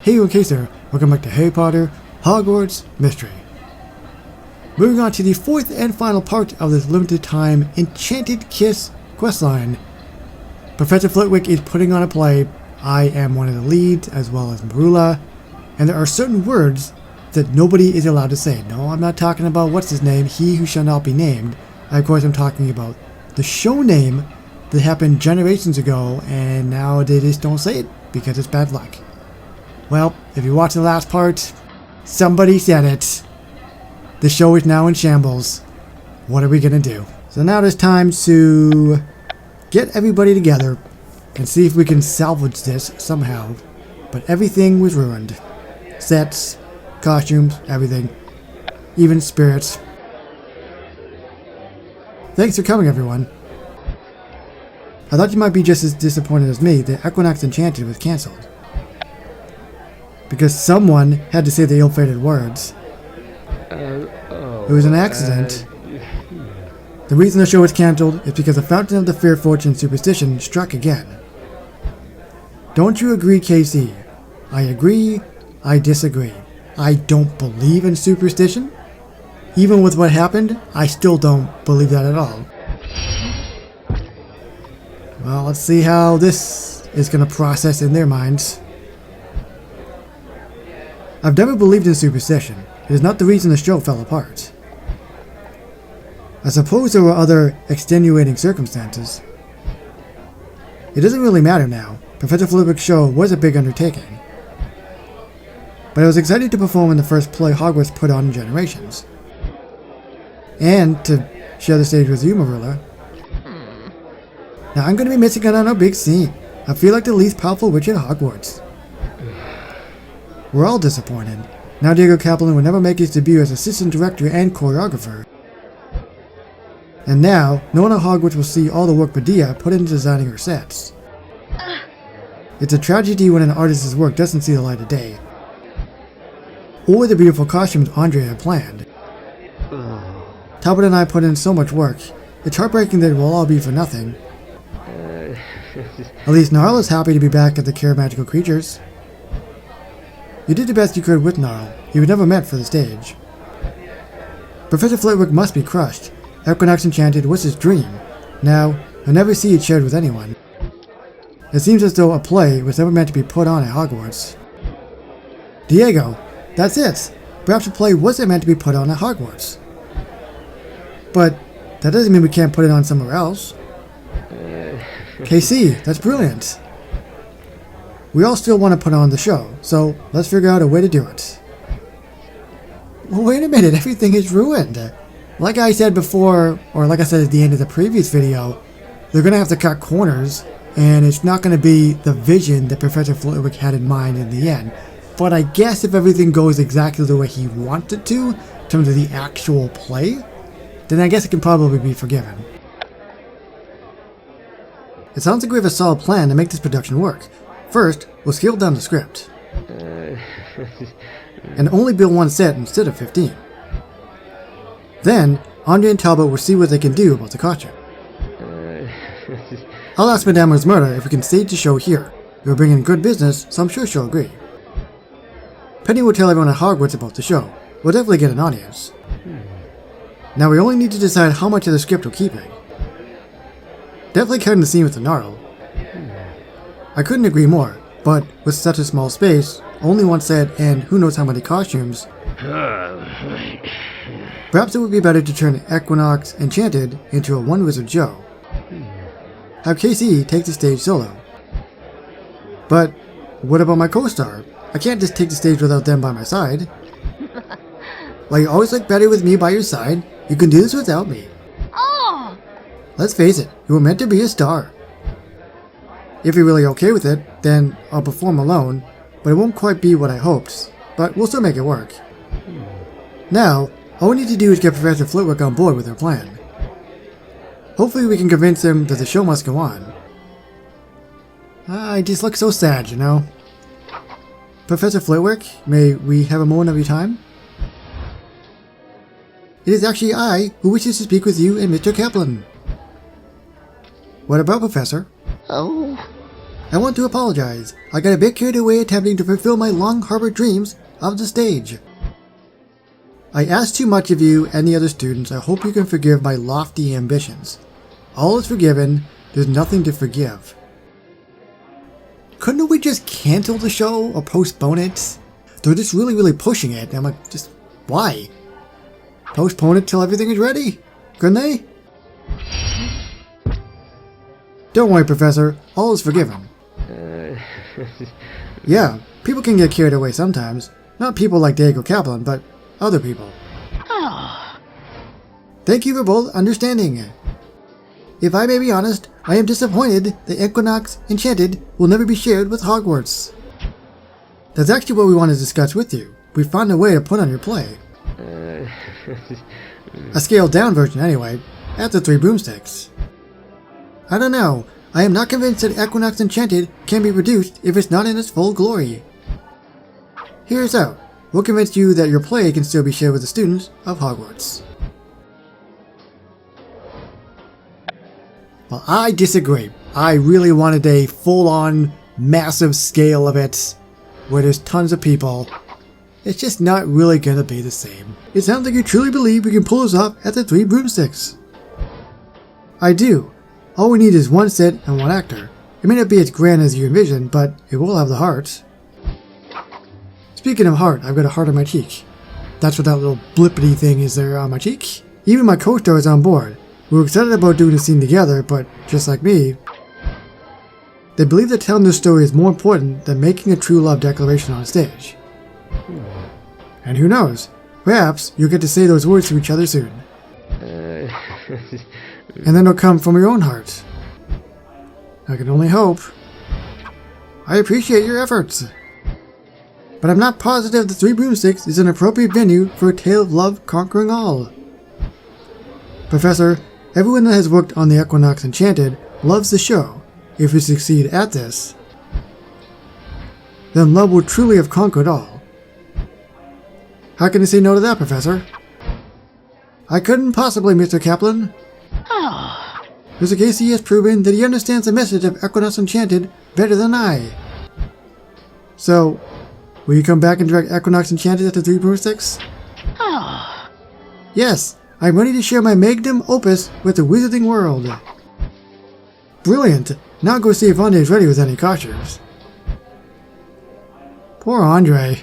Hey you Caser, welcome back to Harry Potter Hogwarts Mystery. Moving on to the fourth and final part of this limited time Enchanted Kiss questline. Professor Flitwick is putting on a play. I am one of the leads, as well as Marula, and there are certain words that nobody is allowed to say. No, I'm not talking about what's his name, he who shall not be named. Of course I'm talking about the show name that happened generations ago, and now they just don't say it because it's bad luck. Well, if you watched the last part, somebody said it. The show is now in shambles. What are we gonna do? So now it's time to get everybody together and see if we can salvage this somehow. But everything was ruined. Sets, costumes, everything. Even spirits. Thanks for coming, everyone. I thought you might be just as disappointed as me that Equinox Enchanted was cancelled. Because someone had to say the ill-fated words. It was an accident. The reason the show was cancelled is because the Fountain of the Fair Fortune superstition struck again. Don't you agree, KC? I agree, I disagree. I don't believe in superstition. Even with what happened, I still don't believe that at all. Well, let's see how this is going to process in their minds. I've never believed in superstition. It is not the reason the show fell apart. I suppose there were other extenuating circumstances. It doesn't really matter now. Professor Flitwick's show was a big undertaking. But I was excited to perform in the first play Hogwarts put on in generations. And to share the stage with you, Marilla. Now I'm going to be missing out on our big scene. I feel like the least powerful witch at Hogwarts. We're all disappointed. Now Diego Kaplan will never make his debut as assistant director and choreographer. And now, no one at Hogwarts will see all the work Padilla put into designing her sets. It's a tragedy when an artist's work doesn't see the light of day. Or the beautiful costumes Andre had planned. Talbot and I put in so much work. It's heartbreaking that it will all be for nothing. At least Gnarl is happy to be back at the Care of Magical Creatures. You did the best you could with Gnarl. He was never meant for the stage. Professor Flitwick must be crushed. Equinox Enchanted was his dream. Now, he'll never see it shared with anyone. It seems as though a play was never meant to be put on at Hogwarts. Diego, that's it. Perhaps a play wasn't meant to be put on at Hogwarts. But that doesn't mean we can't put it on somewhere else. KC, that's brilliant. We all still want to put on the show, so let's figure out a way to do it. Well, wait a minute, everything is ruined. Like I said before, or like I said at the end of the previous video, they're going to have to cut corners, and it's not going to be the vision that Professor Flitwick had in mind in the end. But I guess if everything goes exactly the way he wanted to, in terms of the actual play, then I guess it can probably be forgiven. It sounds like we have a solid plan to make this production work. First, we'll scale down the script. And only build one set instead of 15. Then, Andre and Talbot will see what they can do about the costume. I'll ask Madame Murder if we can stage the show here. It will bring in good business, so I'm sure she'll agree. Penny will tell everyone at Hogwarts about the show. We'll definitely get an audience. Now we only need to decide how much of the script we're keeping. Definitely cutting the scene with the Gnarl. I couldn't agree more, but with such a small space, only one set and who knows how many costumes, perhaps it would be better to turn Equinox Enchanted into a one-wizard Joe. Have KC take the stage solo. But what about my co-star? I can't just take the stage without them by my side. While you always look better with me by your side, you can do this without me. Oh! Let's face it, you were meant to be a star. If you're really okay with it, then I'll perform alone, but it won't quite be what I hoped, but we'll still make it work. Now, all we need to do is get Professor Flitwick on board with our plan. Hopefully we can convince him that the show must go on. I just look so sad, you know. Professor Flitwick, may we have a moment of your time? It is actually I who wishes to speak with you and Mr. Kaplan. What about, Professor? Oh, I want to apologize. I got a bit carried away attempting to fulfill my long-harbored dreams of the stage. I asked too much of you and the other students. I hope you can forgive my lofty ambitions. All is forgiven. There's nothing to forgive. Couldn't we just cancel the show or postpone it? They're just really pushing it. I'm like, just why? Postpone it till everything is ready? Couldn't they? Don't worry, Professor. All is forgiven. Yeah, people can get carried away sometimes. Not people like Diego Kaplan, but other people. Thank you for both understanding. If I may be honest, I am disappointed that Equinox Enchanted will never be shared with Hogwarts. That's actually what we want to discuss with you. We found a way to put on your play. A scaled down version anyway, at the 3 broomsticks. I don't know, I am not convinced that Equinox Enchanted can be produced if it's not in its full glory. Here's out. We'll convince you that your play can still be shared with the students of Hogwarts. Well, I disagree. I really wanted a full-on, massive scale of it, where there's tons of people. It's just not really gonna be the same. It sounds like you truly believe we can pull this off at the 3 broomsticks. I do. All we need is one set and one actor. It may not be as grand as you envisioned, but it will have the heart. Speaking of heart, I've got a heart on my cheek. That's what that little blippity thing is there on my cheek. Even my co-star is on board. We were excited about doing the scene together, but just like me, they believe that telling their story is more important than making a true love declaration on stage. And who knows, perhaps you'll get to say those words to each other soon. And then they'll come from your own heart. I can only hope. I appreciate your efforts. But I'm not positive the 3 broomsticks is an appropriate venue for a tale of love conquering all. Professor, everyone that has worked on the Equinox Enchanted loves the show. If we succeed at this, then love will truly have conquered all. How can you say no to that, Professor? I couldn't possibly, Mr. Kaplan. Mr. Casey has proven that he understands the message of Equinox Enchanted better than I. So, will you come back and direct Equinox Enchanted at the 3 broomsticks? Yes, I'm ready to share my magnum opus with the wizarding world. Brilliant! Now go see if Andre is ready with any costumes. Poor Andre.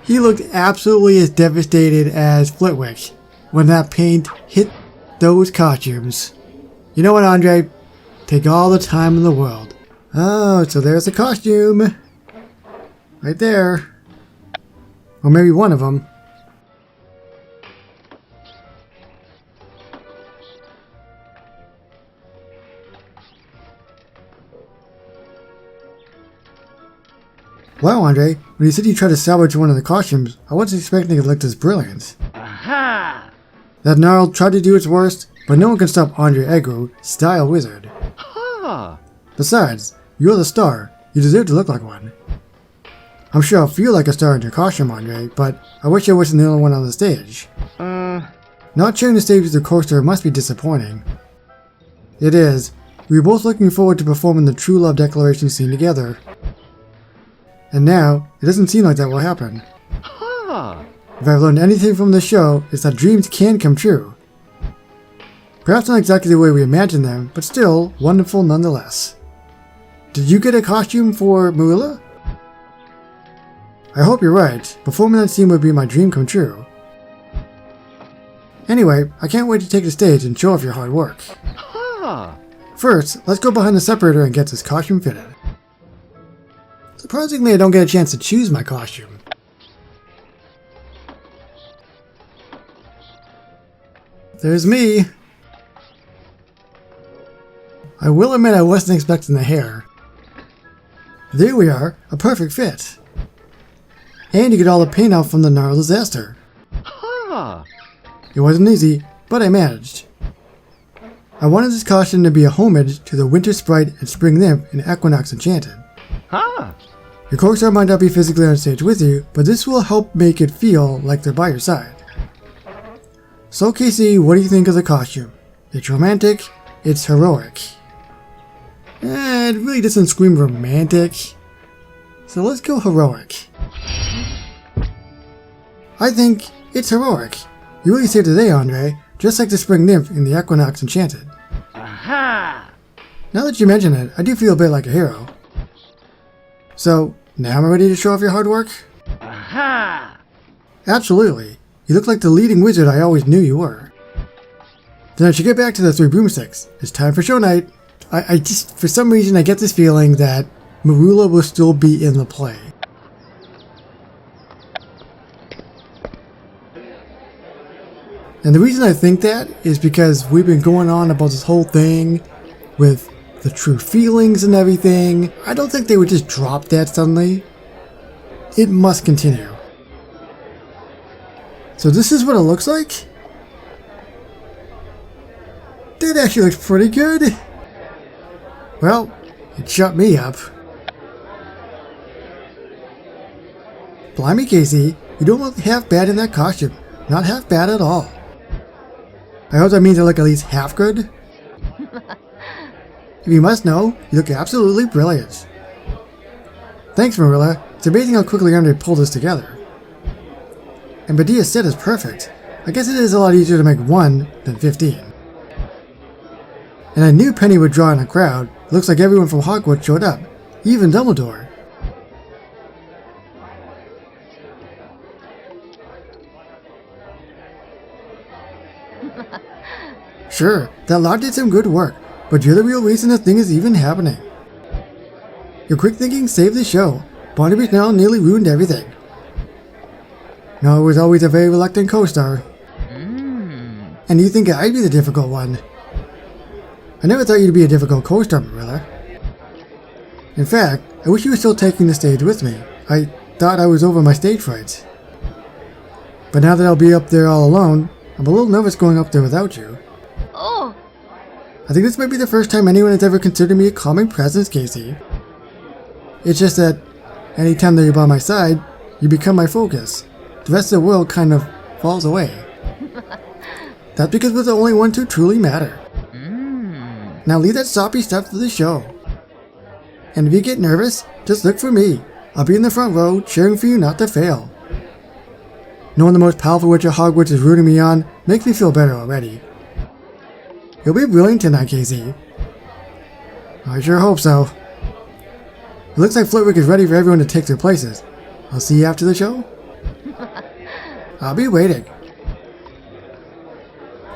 He looked absolutely as devastated as Flitwick when that paint hit those costumes. You know what, Andre? Take all the time in the world. Oh, so there's the costume. Right there. Or maybe one of them. Wow, Andre, when you said you tried to salvage one of the costumes, I wasn't expecting it to look this brilliant. Aha! That gnarl tried to do its worst, but no one can stop Andre Egro, style wizard. Ha! Besides, you're the star. You deserve to look like one. I'm sure I'll feel like a star in your costume, Andre, but I wish I wasn't the only one on the stage. Not sharing the stage with the co-star must be disappointing. It is. We were both looking forward to performing the true love declaration scene together. And now, it doesn't seem like that will happen. If I've learned anything from this show, it's that dreams can come true. Perhaps not exactly the way we imagined them, but still wonderful nonetheless. Did you get a costume for Marilla? I hope you're right. Performing that scene would be my dream come true. Anyway, I can't wait to take the stage and show off your hard work. First, let's go behind the separator and get this costume fitted. Surprisingly, I don't get a chance to choose my costume. There's me. I will admit I wasn't expecting the hair. There we are, a perfect fit. And you get all the paint off from the gnarled disaster. It wasn't easy, but I managed. I wanted this costume to be a homage to the Winter Sprite and Spring Nymph in Equinox Enchanted. Your co-star might not be physically on stage with you, but this will help make it feel like they're by your side. So Casey, what do you think of the costume? It's romantic, it's heroic. It really doesn't scream romantic. So let's go heroic. I think it's heroic. You really saved the day, Andre, just like the spring nymph in the Equinox Enchanted. Aha! Now that you mention it, I do feel a bit like a hero. So, now I'm ready to show off your hard work? Aha! Absolutely. You look like the leading wizard I always knew you were. Then I should get back to the 3 broomsticks. It's time for show night. I just, for some reason, I get this feeling that Marula will still be in the play. And the reason I think that is because we've been going on about this whole thing with the true feelings and everything. I don't think they would just drop that suddenly. It must continue. So this is what it looks like? That actually looks pretty good. Well, it shut me up. Blimey, Casey, you don't look half bad in that costume. Not half bad at all. I hope that means I look at least half good. If you must know, you look absolutely brilliant. Thanks, Marilla. It's amazing how quickly Andre pulled this together. And Badia's set is perfect. I guess it is a lot easier to make 1 than 15. And I knew Penny would draw in a crowd. It looks like everyone from Hogwarts showed up. Even Dumbledore. Sure, that lot did some good work, but you're the real reason the thing is even happening. Your quick thinking saved the show. Barnaby now nearly ruined everything. No, it was always a very reluctant co-star. And you think I'd be the difficult one. I never thought you'd be a difficult co-star, Marilla. In fact, I wish you were still taking the stage with me. I thought I was over my stage fright. But now that I'll be up there all alone, I'm a little nervous going up there without you. Oh! I think this might be the first time anyone has ever considered me a calming presence, Casey. It's just that, anytime that you're by my side, you become my focus. The rest of the world kind of falls away. That's because we're the only ones who truly matter. Now leave that soppy stuff to the show. And if you get nervous, just look for me. I'll be in the front row, cheering for you not to fail. Knowing the most powerful witch at Hogwarts is rooting me on makes me feel better already. You'll be brilliant tonight, Casey. I sure hope so. It looks like Flitwick is ready for everyone to take their places. I'll see you after the show. I'll be waiting.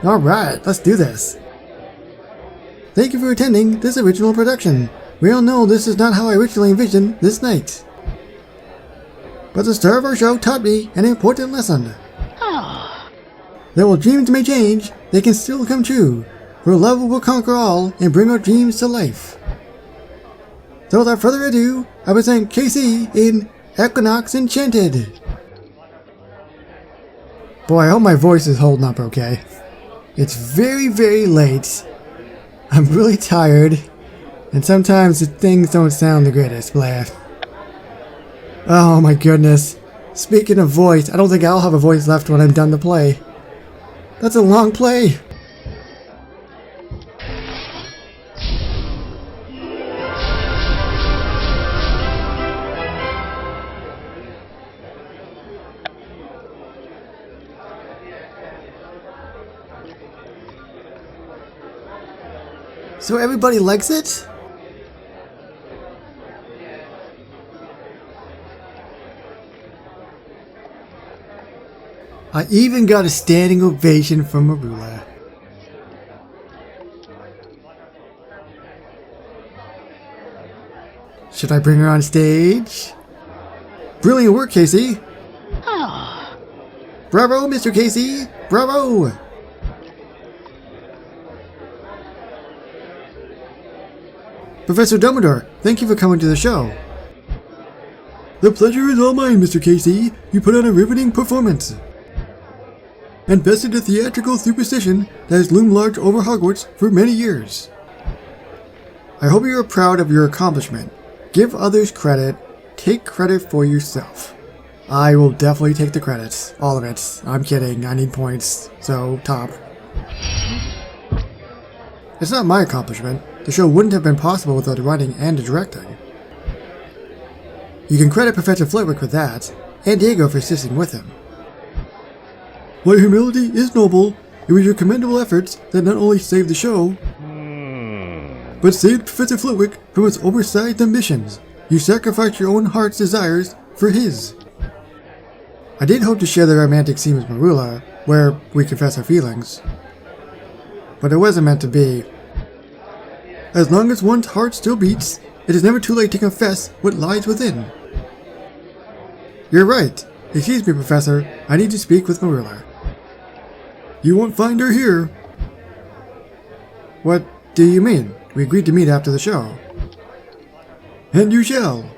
Alright, let's do this. Thank you for attending this original production. We all know this is not how I originally envisioned this night. But the star of our show taught me an important lesson. Though dreams may change, they can still come true. For love will conquer all and bring our dreams to life. So without further ado, I present KC in Equinox Enchanted. Boy, I hope my voice is holding up okay. It's very, very late. I'm really tired. And sometimes the things don't sound the greatest, Blair. Oh my goodness. Speaking of voice, I don't think I'll have a voice left when I'm done the play. That's a long play. So everybody likes it? I even got a standing ovation from Marula. Should I bring her on stage? Brilliant work, Casey! Bravo, Mr. Casey! Bravo! Professor Dumbledore, thank you for coming to the show. The pleasure is all mine, Mr. Casey. You put on a riveting performance. And bested a theatrical superstition that has loomed large over Hogwarts for many years. I hope you are proud of your accomplishment. Give others credit. Take credit for yourself. I will definitely take the credits. All of it. I'm kidding. I need points. So, top. It's not my accomplishment. the show wouldn't have been possible without the writing and the directing. You can credit Professor Flitwick for that, and Diego for assisting with him. While humility is noble, it was your commendable efforts that not only saved the show, but saved Professor Flitwick from his oversized ambitions. You sacrificed your own heart's desires for his. I did hope to share the romantic scene with Marula, where we confess our feelings. But it wasn't meant to be. As long as one's heart still beats, it is never too late to confess what lies within. You're right. Excuse me, Professor. I need to speak with Marula. You won't find her here. What do you mean? We agreed to meet after the show. And you shall.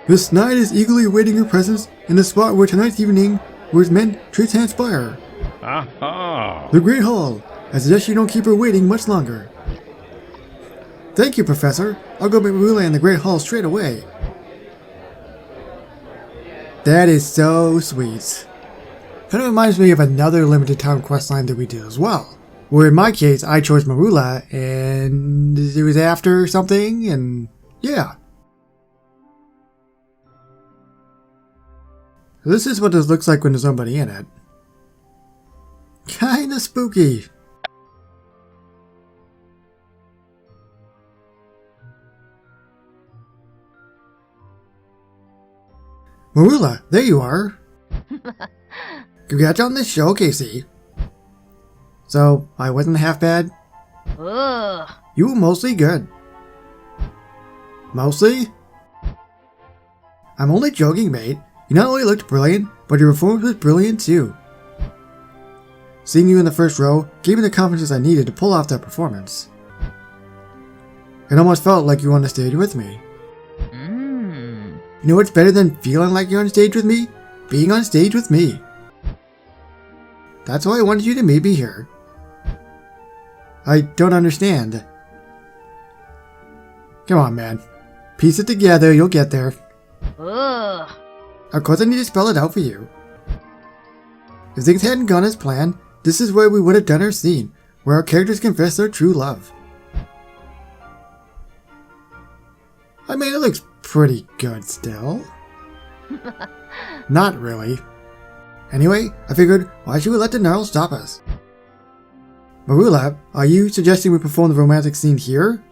Miss Snide is eagerly awaiting your presence in the spot where tonight's evening was meant to transpire. Aha! The Great Hall. I suggest you don't keep her waiting much longer. Thank you, Professor. I'll go meet Marula in the Great Hall straight away. That is so sweet. Kind of reminds me of another limited time questline that we did as well. Where in my case, I chose Marula, and it was after something, and yeah. This is what this looks like when there's nobody in it. Kinda spooky. Marula, there you are. Congrats on this show, Casey. So, I wasn't half bad? Ugh. You were mostly good. Mostly? I'm only joking, mate. You not only looked brilliant, but your performance was brilliant too. Seeing you in the first row gave me the confidence I needed to pull off that performance. It almost felt like you were on the stage with me. You know what's better than feeling like you're on stage with me? Being on stage with me. That's why I wanted you to meet me here. I don't understand. Come on, man. Piece it together, you'll get there. Ugh. Of course I need to spell it out for you. If things hadn't gone as planned, this is where we would have done our scene, where our characters confess their true love. I mean, it looks pretty good still. Not really. Anyway, I figured, why should we let the Gnarl stop us? Marula, are you suggesting we perform the romantic scene here?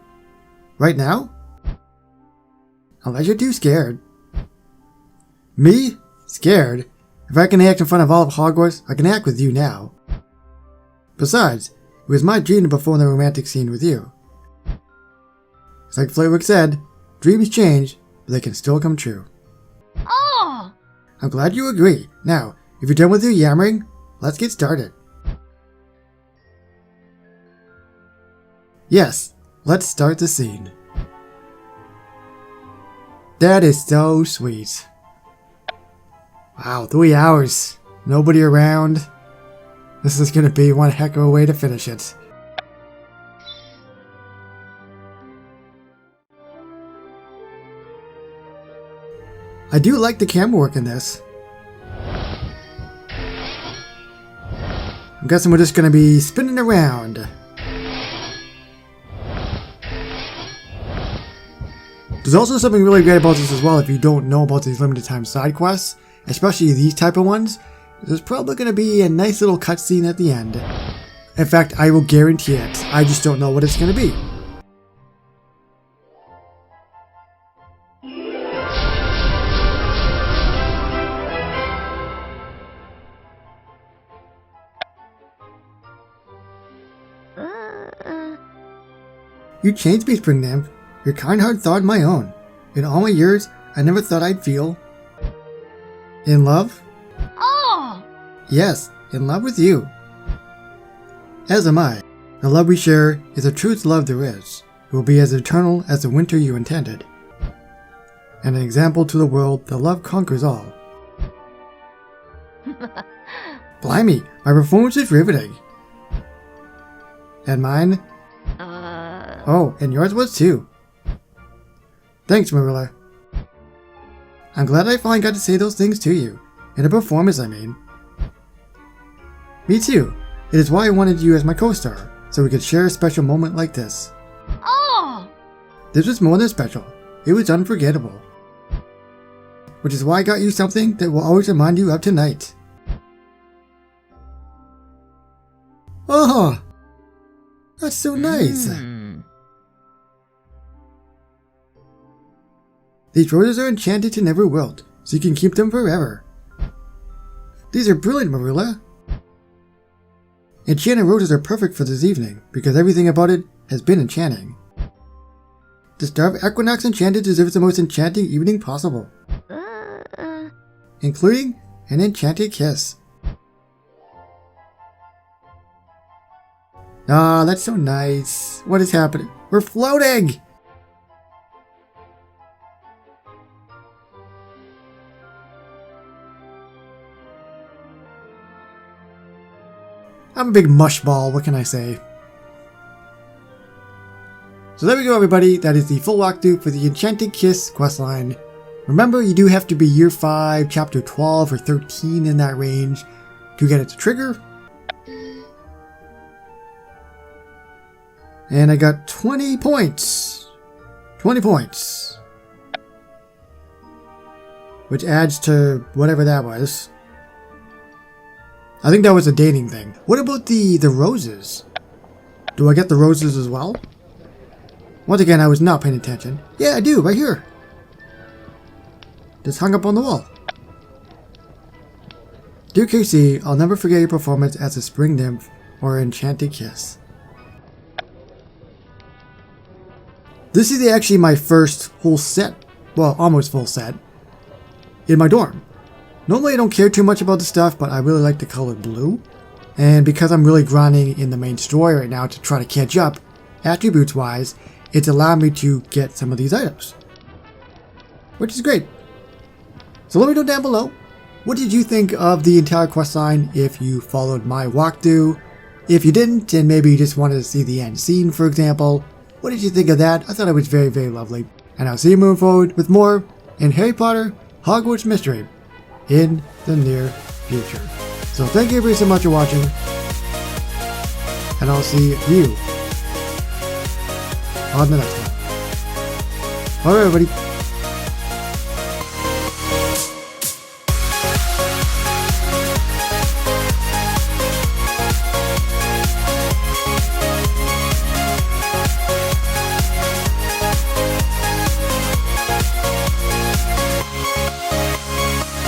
Right now? Unless you're too scared. Me? Scared? If I can act in front of all of Hogwarts, I can act with you now. Besides, it was my dream to perform the romantic scene with you. It's like Flitwick said, dreams change, but they can still come true. Oh! I'm glad you agree. Now, if you're done with your yammering, let's get started. Yes, let's start the scene. That is so sweet. Wow, 3 hours. Nobody around. This is gonna be one heck of a way to finish it. I do like the camera work in this. I'm guessing we're just gonna be spinning around. There's also something really great about this as well if you don't know about these limited time side quests, especially these type of ones. There's probably gonna be a nice little cutscene at the end. In fact, I will guarantee it. I just don't know what it's gonna be. You changed me, Spring Nymph. Your kind heart thawed my own. In all my years, I never thought I'd feel... in love? Oh! Yes, in love with you. As am I. The love we share is the truest love there is. It will be as eternal as the winter you intended. And an example to the world that love conquers all. Blimey, my performance is riveting. And mine? Oh, and yours was too. Thanks, Marilla. I'm glad I finally got to say those things to you. In a performance, I mean. Me too. It is why I wanted you as my co-star, so we could share a special moment like this. This was more than special. It was unforgettable. Which is why I got you something that will always remind you of tonight. Oh, that's so nice. These roses are enchanted to never wilt, so you can keep them forever. These are brilliant, Marilla. Enchanted roses are perfect for this evening, because everything about it has been enchanting. The Star of Equinox Enchanted deserves the most enchanting evening possible, including an enchanted kiss. Ah, that's so nice. What is happening? We're floating! I'm a big mush ball, what can I say? So there we go, everybody. That is the full walkthrough for the Enchanted Kiss questline. Remember, you do have to be year 5, chapter 12 or 13 in that range to get it to trigger. And I got 20 points. 20 points. Which adds to whatever that was. I think that was a dating thing. What about the roses? Do I get the roses as well? Once again, I was not paying attention. Yeah, I do, right here. Just hung up on the wall. Dear Casey, I'll never forget your performance as a spring nymph or enchanted kiss. This is actually my first whole set, well, almost full set, in my dorm. Normally I don't care too much about the stuff, but I really like the color blue. And because I'm really grinding in the main story right now to try to catch up, attributes wise, it's allowed me to get some of these items. Which is great. So let me know down below, what did you think of the entire questline if you followed my walkthrough? If you didn't, and maybe you just wanted to see the end scene, for example, what did you think of that? I thought it was very, very lovely. And I'll see you moving forward with more in Harry Potter Hogwarts Mystery in the near future. So thank you everybody so much for watching, and I'll see you on the next one. Alright everybody.